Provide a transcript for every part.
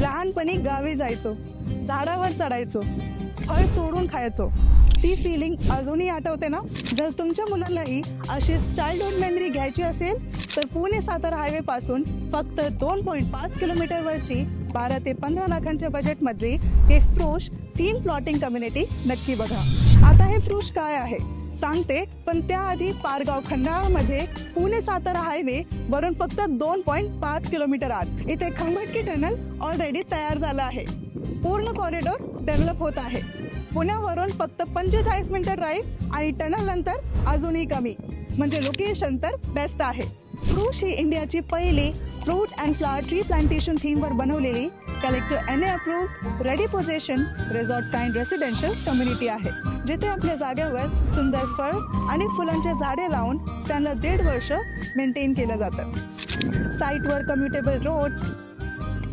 लहानपणी गावी जायचो, झाडावर चढायचो, फळ तोडून खायचो, ती फिलिंग अजूनही आठवते ना? जर तुमच्या मुलांनाही अशीच चाइल्डहुड मेमरी घ्यायची असेल तर पुणे सातारा हायवे पासून फक्त 2.5 किलोमीटरवरची 12 ते 15 लाखांच्या बजेटमधली हे फ्रुश 3 प्लॉटिंग कम्युनिटी नक्की बघा. आता हे फ्रुश काय आहे सांगते, पण त्याआधी पारगाव खंडाळामध्ये पुणे सातारा हायवे वरून फक्त 2.5 किलोमीटर आत इथे खंबटकी टनल ऑलरेडी तयार झाला आहे. पूर्ण कॉरिडॉर डेव्हलप होत आहे. पुण्यावरून फक्त 45 मिनिटं ड्राईव्ह आणि टनल नंतर अजूनही कमी, म्हणजे लोकेशन तर बेस्ट आहे. फ्रुश ही इंडियाची पहिली fruit and flower tree plantation थीमवर बनवलेली collector NA approved ready position resort kind residential community आहे, जिथे आपल्या जागेवर सुंदर फळ आणि फुलांचे झाडे लावून त्यांना 1.5 वर्ष मेंटेन केलं जातं. साईटवर कम्युटेबल रोड्स,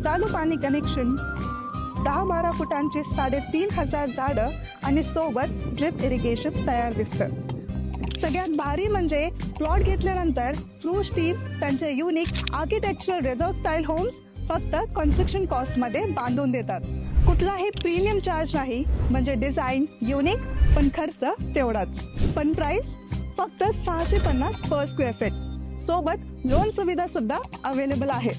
चालू पाणी कनेक्शन, 10-12 फुटांची 3,500 झाडं आणि सोबत ड्रिप इरिगेशन तयार दिसतं. सगळ्यात भारी म्हणजे प्लॉट घेतल्यानंतर फ्रुश टीम त्यांचे unique architectural resort style homes फक्त कन्स्ट्रक्शन कॉस्टमध्ये बांधून देतात. कुठलाही प्रीमियम चार्ज नाही, म्हणजे डिझाईन युनिक पण खर्च तेवढाच. पण प्राइस फक्त 650 पर स्क्वेअर फीट. सोबत लोन सुविधा सुद्धा अवेलेबल आहे.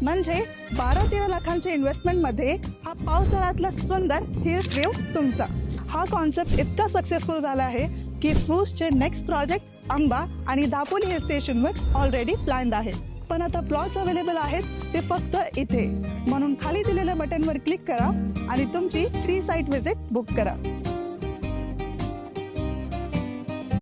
म्हणजे 12-13 लाखांच्या इन्व्हेस्टमेंटमध्ये हा पावसाळ्यातला सुंदर हिल्स व्ह्यू तुमचा. हा कॉन्सेप्ट इतका सक्सेसफुल झाला आहे की फ्रुशचे नेक्स्ट प्रोजेक्ट अंबा आणि दापोली हिल स्टेशनवर ऑलरेडी प्लॅन्ड आहे. पण आता प्लॉट्स अवेलेबल आहेत ते फक्त इथे, म्हणून खाली दिलेल्या बटनवर क्लिक करा आणि तुमची फ्री साईट व्हिजिट बुक करा.